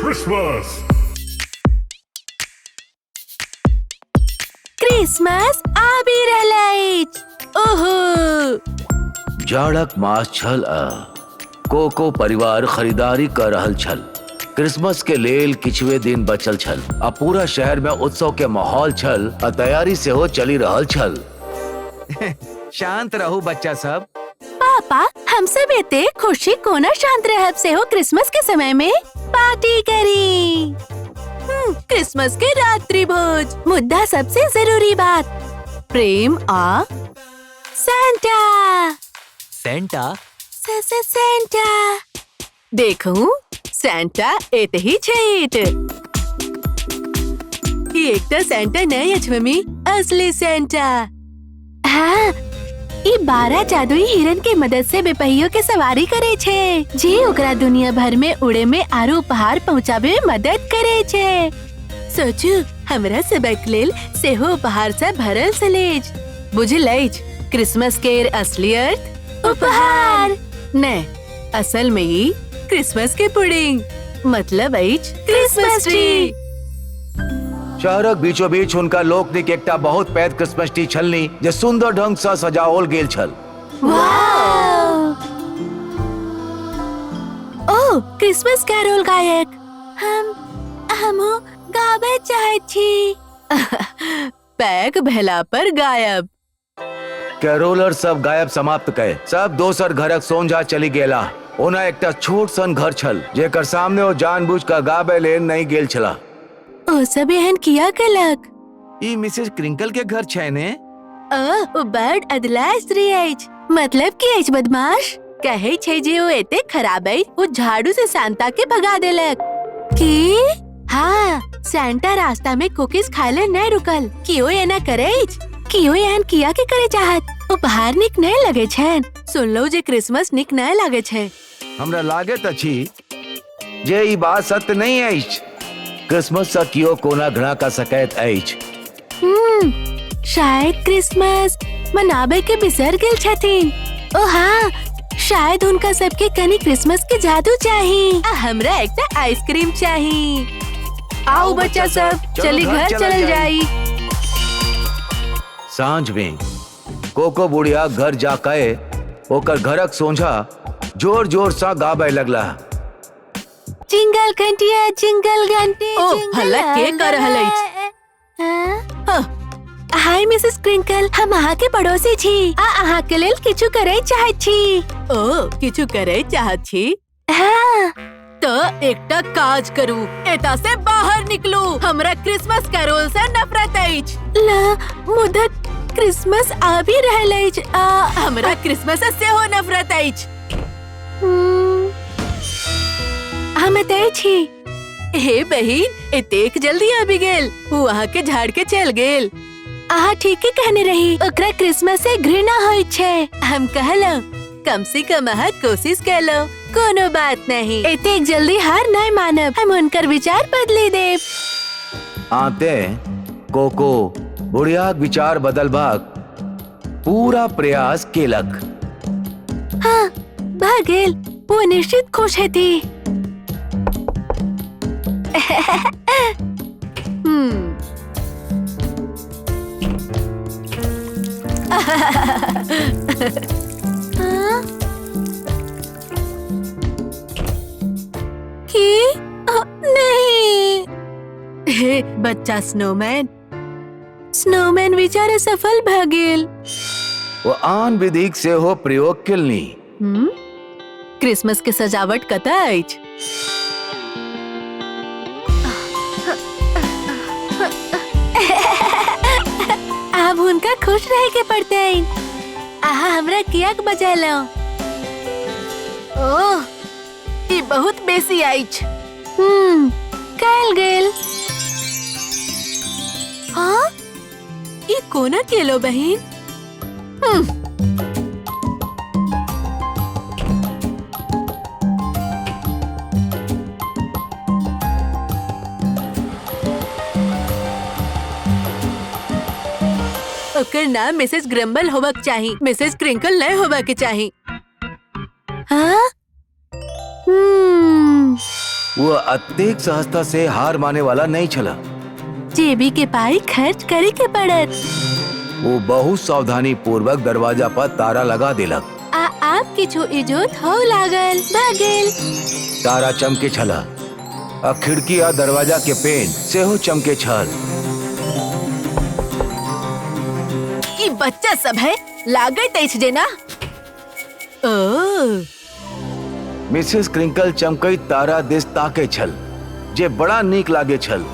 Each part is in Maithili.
Christmas! क्रिसमस आबि रहल अछि। ओहो जाड़क मास छल कोको परिवार खरीदारी कर रहल छल। क्रिसमस के लेल किछुए दिन बचल छल आ पूरा शहर में उत्सव के माहौल छल आ तैयारी सेहो चलि रहल छल। शांत रहू बच्चा सब। पापा, हम सब एते खुशी कोना शांत रहब सेहो क्रिसमस के समय में पार्टी करी। क्रिसमस के रात्रि भोज, मुद्दा सबसे जरूरी बात, प्रेम आ सेंटा। सेंटा? सेंटा देखूं, सेंटा एते ही छेट। ई एकटा सेंटा नहीं अछि मम्मी, असली सेंटा। हाँ, ई 12 जादुई हिरन के मदद से बेपहियों के सवारी करे छे, जे ओकरा दुनिया भर में उड़े में आरो उपहार पहुँचाबे में मदद करे छे। सोचू, हमरा सबक लेल सेहो उपहार से भरल सलेज। बुझल अछि, क्रिसमस के असली अर्थ उपहार नहीं, असल में ई क्रिसमस के पुडिंग मतलब अछि क्रिसमस ट्री। शहरक बीचों बीच हुनका लोकनिक एकटा बहुत पैघ क्रिसमस ट्री छलनी जे सुंदर ढंग से सजाओल गेल छल। वाव! ओ, क्रिसमस कैरोल गायक। हमहु गाबे चाहैत छी। पैघ भेला पर गायब। कैरोलर सब गायब समाप्त कए सब दोसर घरक सोंझा चली गेला। ओना एकटा छोट सन घर छल जेकर सामने ओ जानबूझ कऽ गाबै लेल नहीं गेल छला। ओ सब एहन किया केलक? ई मिसेस क्रिंकल के घर छै ने? ओ बड़ अदला स्त्री अछि। मतलब की अछि बदमाश? कहै छै जे ओ एते खराब अछि, ओ झाड़ू से सांता के भगा देलक। की? हाँ, सांता रास्ता में कुकीज खाय ले नहीं रुकल। कियो एना करे अछि? कियो एहन किया के करे चाहत? उपहार निक नहीं लगे छन। सुनलो जे क्रिसमस निक नहीं लागे छै। हमरा लागैत अछि जे ई बात सत्य नहीं अछि। क्रिसमस से कियो कोना घृणा कर सकैत अछि। शायद क्रिसमस मनाबे के बिसर गेल छथिन। ओ हाँ, शायद उनका सबके कनी क्रिसमस के जादू चाही। हमरा एकटा आइसक्रीम चाही। आओ बच्चा सब, चली घर चल जाई। सांझ में कोको बुढ़िया घर जाके ओकर घरक सोंझा जोर जोर सा गाबे लगला। जिंगल घंटिया, जिंगल घंटी। ओ, हल्ला के कर रहल अछि? हाय मिसेस क्रिंकल, हम अहाँ के पड़ोसी छी आ अहाँ के लेल किछु करे चाहैत छी। ओ, किछु करे चाहत छी? हाँ। तो एकटा काज करू, एता से बाहर निकलू। हमरा क्रिसमस कैरोल से नफरत अछि। ला, मुदा क्रिसमस आबि रहल अछि। हमरा क्रिसमस से सेहो नफरत अछि। हम एतय छी। हे बहिन, एतेक जल्दी आबि गेल? वो अहाँ के झाड़ के चल गेल। अहाँ ठीके कहने रही, ओकरा क्रिसमस से घृणा होइत छै। हम कहलौं, कम से कम अहाँ कोशिश केलौं। कोनो बात नहीं, एतेक जल्दी हार नहीं मानब। हम उनकर विचार बदली देब। आते कोको बुढ़िया विचार बदलबाक पूरा प्रयास केलक। हाँ, भऽ गेल। वो निश्चित खुश हेती। नहीं। हे बच्चा स्नोमैन। स्नोमैन विचार सफल भऽ गेल। वो आन विधिक से हो प्रयोग केलनी। क्रिसमस के सजावट कतऽ अछि? आब हुनका खुश रहे के पड़ते। अहाँ हमरा कियाक बजेलौं? ओह, ई बहुत बेसी अछि। कायल गेल। हाँ, ई कोना केलो बहिन? ओकर नाम मिसेस ग्रम्बल होबक चाही, मिसेस क्रिंकल नहीं होबक चाही। हाँ? वो अत्यधिक सहजता से हार माने वाला नहीं छला। जेबी के पाई खर्च करे के पड़त। वो बहुत सावधानी पूर्वक दरवाजा पर ताला लगा दिलक। आप किछु इजोत हो लागल भागेल। तारा चमके छला आ खिड़की आ दरवाजा के पेन सेहो चमके छल। ई बच्चा सब है लागत अछि जे ना। मिसेस क्रिंकल चमकई तारा दिस ताके छल जे बड़ा नीक लागे छल।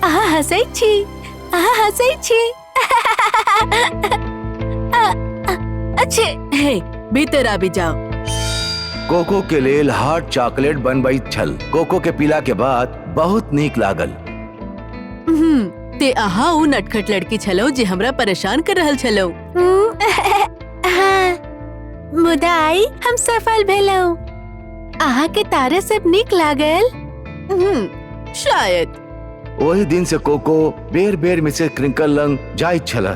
अहाँ हंसै छी, अहाँ हंसै छी। अच्छे हे भीतर आबि जाओ। कोको के लेल हॉट चॉकलेट बनबई छल। कोको के पीला के बाद बहुत नीक लागल। ते अहाँ उ नटखट लड़की छलो जे हमरा परेशान कर रहल छलो। हाँ, मुदा आई हम सफल भेलौ। अहाँ के तारा सब नीक लागल। शायद वही दिन से कोको बेर बेर मिसेस क्रिंकल लंग जाइत छला।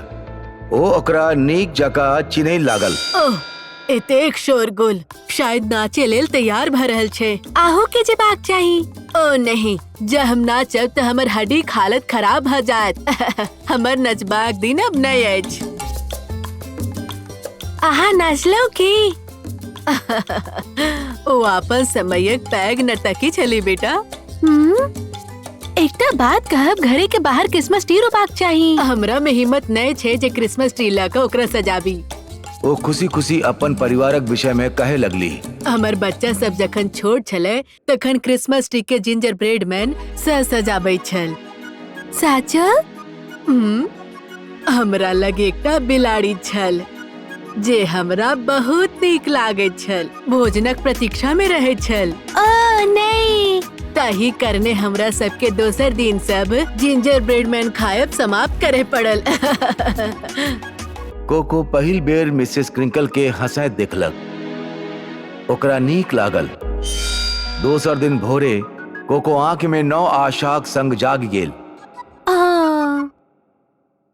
ओ ओकरा नीक जगह चिन्है लागल। ओह एतेक शोरगुल, शायद नाचे लेल तैयार भ रहल छै। आहू के जेबाक चाही। ओ नहीं, जब हम नाचब त हमर हड्डी हालत खराब भ जायत। हमर नचबाक दिन अब नहीं अछि। अहाँ नाचलौ की? ओ अपन समयक पैग नर्तकी छली बेटा। एकटा बात कहब, घरे के बाहर क्रिसमस ट्री रोपाक चाही। हमरा में हिम्मत नहीं छे जे क्रिसमस ट्री ला के ओकरा सजाबी। वो खुशी खुशी अपन परिवारक विषय में कहे लगली। हमर बच्चा सब जखन छोट छले तखन क्रिसमस ट्री के जिंजर ब्रेड मैन सजाबै छल। साचो? हमरा लग एकटा बिलाड़ी छल जे हमरा बहुत नीक लागैत छल। भोजनक प्रतीक्षा में रहैत छल। ओ नहीं, ताही करने हमरा सबके दोसर दिन सब जिंजर ब्रेड मैन खायब समाप्त करे पड़ल। कोको पहिल बेर मिसेस क्रिंकल के हंसैत देखलक। ओकरा नीक लागल। दोसर दिन भोरे कोको आंख में नौ आशाक संग जाग गेल।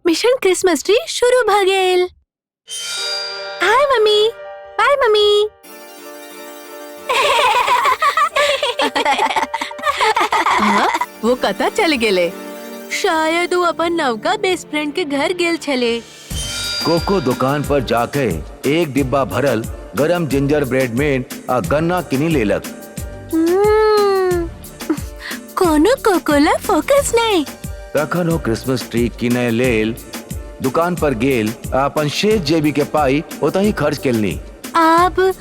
मिशन क्रिसमस ट्री शुरू भ गेल। हाय मम्मी, बाय मम्मी। वो कता चल गेले। शायद वो अपन नवका बेस्ट फ्रेंड के घर गेल छले। कोको दुकान पर जाके एक डिब्बा भरल गरम जिंजर ब्रेड में आ गन्ना किनी लेलक। कोनो कोकोला फोकस नहीं। तखन वो क्रिसमस ट्री किने लेल दुकान पर गेल आ अपन शेष जेबी के पाई ओतही खर्च केलनी। अब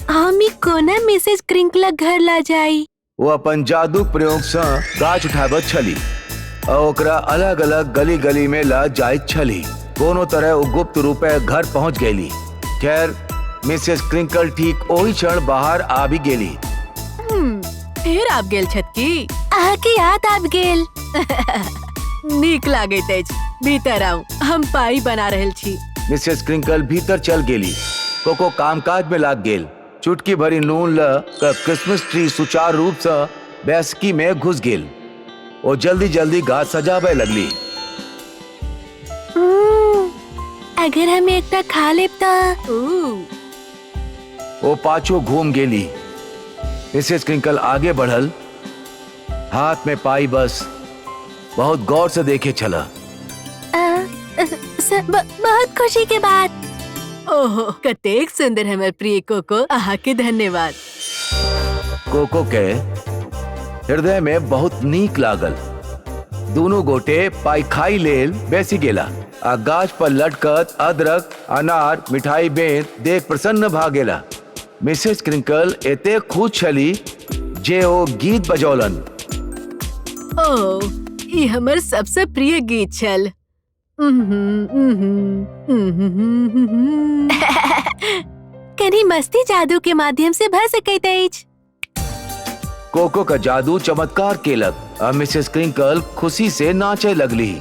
हम ही कोना मिसेस क्रिंकल घर ला जाई। वो अपन जादू प्रयोग से गाछ उठाबत छली आ ओकरा अलग अलग गली गली में ला जाइत छली। कोनो तरह वो गुप्त रूपे घर पहुंच गेली। खैर मिसेस क्रिंकल ठीक ओही क्षण बाहर आबि गेली। फिर आप गेल छत की? अहाँ के याद आब गेल। नीक लागैत अछि। भीतर आऊ, हम पाई बना रहल छी। मिसेस क्रिंकल भीतर चल गेली। कोको कामकाज में लाग गेल। चुटकी भरी नून ल क्रिसमस ट्री सुचारू रूप से बैसकी में घुस गेल। वो जल्दी जल्दी गाछ सजाबे लगली। अगर हम एकटा खा लेब त। वो पाछो घूम गेली। मिसेस क्रिंकल आगे बढ़ल। हाथ में पाई बस बहुत गौर से देखे छला। बहुत खुशी के बात। ओहो कतेक सुंदर हमर प्रिय कोको, अहाँ के धन्यवाद। कोको के हृदय में बहुत नीक लागल। दोनों गोटे पाई खाई लेल बेसी गेला आ गाछ पर लटकत अदरक, अनार, मिठाई बेच देख प्रसन्न भा गेला। मिसेस क्रिंकल एते खुश छली जे ओ गीत बजौलन। ओह, ई हमर सबसे प्रिय गीत छल। कनी मस्ती जादू के माध्यम से भर सकैत अछि। कोको का जादू चमत्कार केलक आ मिसेस क्रिंकल खुशी से नाचे लगली।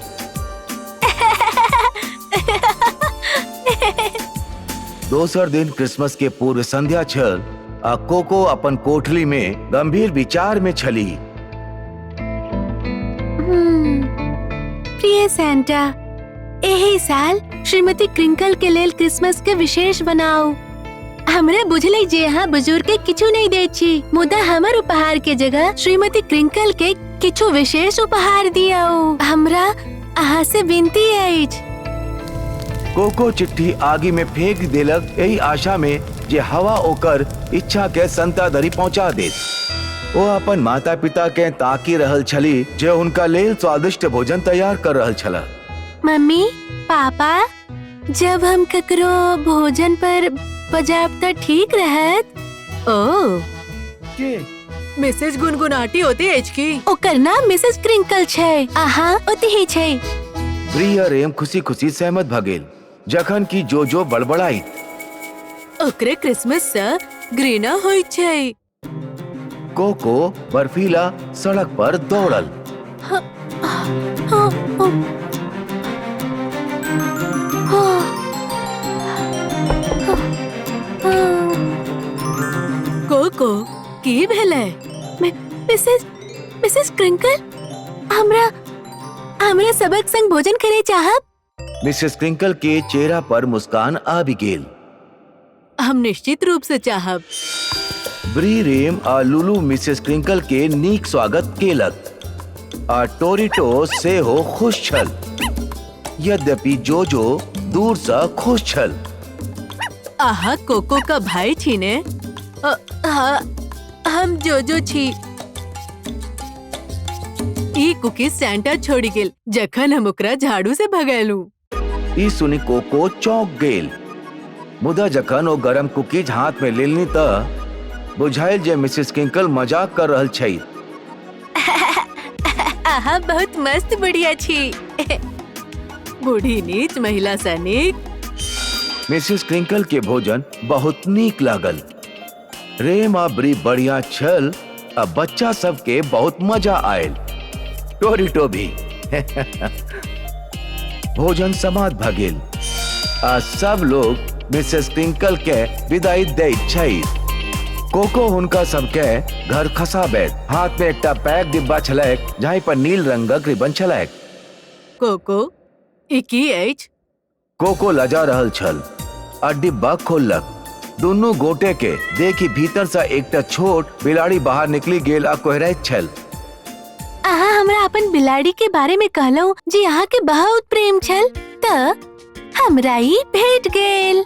दोसर दिन क्रिसमस के पूर्व संध्या छल आ कोको अपन कोठली में गंभीर विचार में छली। प्रिय सेंटा, एही साल श्रीमती क्रिंकल के लेल क्रिसमस के विशेष बनाओ। हमरे बुझले जे यहाँ बुजुर्ग के किछु नहीं दे छी, मुदा हमर उपहार के जगह श्रीमती क्रिंकल के किछु विशेष उपहार दियाओ। हमरा अहाँ से विनती अछि। कोको चिट्ठी आगी में फेंक देलक, यही आशा में जे हवा ओकर इच्छा के संता धरि पहुँचा दे। वो अपन माता पिता के ताकि रहल छली जे उनका लेल स्वादिष्ट भोजन तैयार कर रहल छला। मम्मी पापा, जब हम ककरो भोजन पर बजाब त ठीक रहत। ओ, के मिसेज गुनगुनाटी होती एच की। ओकर नाम मिसेस क्रिंकल छै, अहाँ ओते ही छै। ब्री और रेम खुशी खुशी सहमत भ गेल, जखन कि जो बड़बड़ाई। ओकरे क्रिसमस से घृणा होई छै। कोको बर्फीला सड़क पर दौड़ल। हाँ, हाँ, कोको की भेलै? मिसेस क्रिंकल, हमरा सबक संग भोजन करे चाहब। मिसेस क्रिंकल के चेहरा पर मुस्कान आबि गेल। हम निश्चित रूप से चाहब। ब्री, रेम आ लुलू मिसेस क्रिंकल के नीक स्वागत केलक आ टोरिटो से हो खुश छल, यद्यपि जो दूर से खुश छल। आहा कोको का भाई छी ने? हाँ, हम जो छी। ई कुकीज सेंटा छोड़ी गेल जखन हम ओकरा झाड़ू से भगैलू। ई सुनी कोको चौंक गेल, मुदा जखन ओ गरम कुकीज हाथ में लेलनी त बुझाइल जे मिसेस क्रिंकल मजाक कर रहल छै। अहाँ बहुत मस्त बुढ़िया छी। बूढ़ी नीच महिला सा नीक। मिसेस क्रिंकल के भोजन बहुत नीक लागल। रेम आ ब्री बढ़िया छल आ बच्चा सब के बहुत मजा आयल, टोरिटो भी। भोजन समाप्त भ गेल आ सब लोग मिसेस क्रिंकल के विदाई दैत छै। कोको हुनका सबके घर खसाबैत, हाथ में एकटा पैक डिब्बा छलैक जाहि पर नील रंगक रिबन छलैक। कोको, ई की अछि? कोको लजा रहल छल आ डिब्बा खोललक। दुनू गोटे के देखी भीतर से एकटा छोट बिलाड़ी बाहर निकली गेल आ कोहराइत छल। अहाँ हमरा अपन बिलाड़ी के बारे में कहलौ जे अहाँ के बहुत प्रेम छल, त हमरा ई भेट गेल।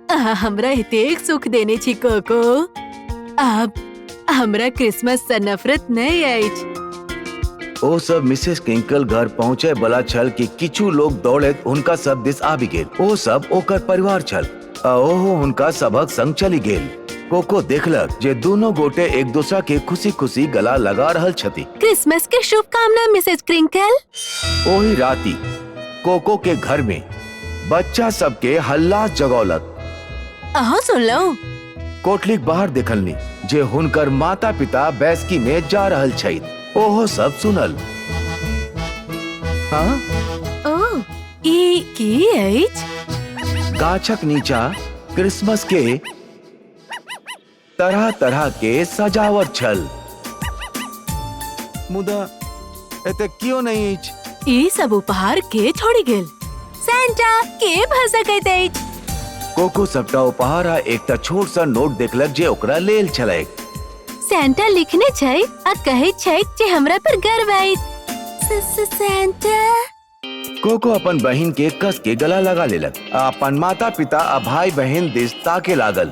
अहाँ हमरा एतेक सुख देने छी कोको। अब हमरा क्रिसमस से नफरत नहीं अछि। ओ सब मिसेस क्रिंकल घर पहुँचे बला छल कि किछु लोग दौड़ैत हुनका सब दिस आबि गेल। ओ सब ओकर परिवार छल आ ओहो हुनका सबक संग चली गेल। कोको देखलक जे दोनों गोटे एक दूसरा के खुशी खुशी गला लगा रहल छथि। क्रिसमस के शुभकामना मिसेस क्रिंकल। ओही राति कोको के घर में बच्चा सबके हल्ला जगौलक। अहाँ सुनलौ? कोठलीक बाहर देखलनी जे हुनकर माता पिता बैसकी में जा रहल छथि। ओहो सब सुनल। हाँ? ओ, ई की अछि? गाछक नीचा क्रिसमस के तरह तरह के सजावट छल, मुदा एते क्यों नहीं अछि? ई सब उपहार के छोड़ी गेल? सेंटा के भ सकैत अछि? कोको सबटा उपहार आ एकटा छोट सा नोट देखलक जे ओकरा लेल छलैक। सेंटा लिखने छै आ कहैत छै जे हमरा पर गर्व अछि। सेंटा। कोको अपन बहिन के कस के गला लगा लेलक आ अपन माता पिता आ भाई बहन दिस ताके लागल।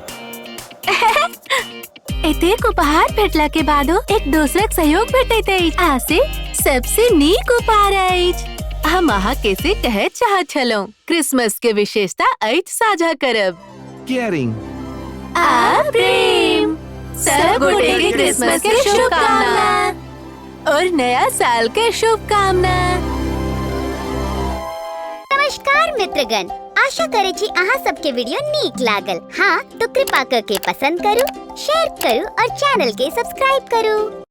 एतेक उपहार भेटला के बादो एक दोसरक सहयोग भेटैत अछि, आ से सबसे नीक उपहार अछि। हम अहाँ के से कहैत चाहत छलहुँ, क्रिसमस के विशेषता अछि साझा करब। केयरिंग आ प्रेम। सब गोटे के क्रिसमस के शुभकामना और नया साल के शुभकामना। नमस्कार मित्रगण, आशा करे छी अहाँ सबके वीडियो नीक लागल। हाँ तो कृपा करके पसंद करू, शेयर करू और चैनल के सब्सक्राइब करू।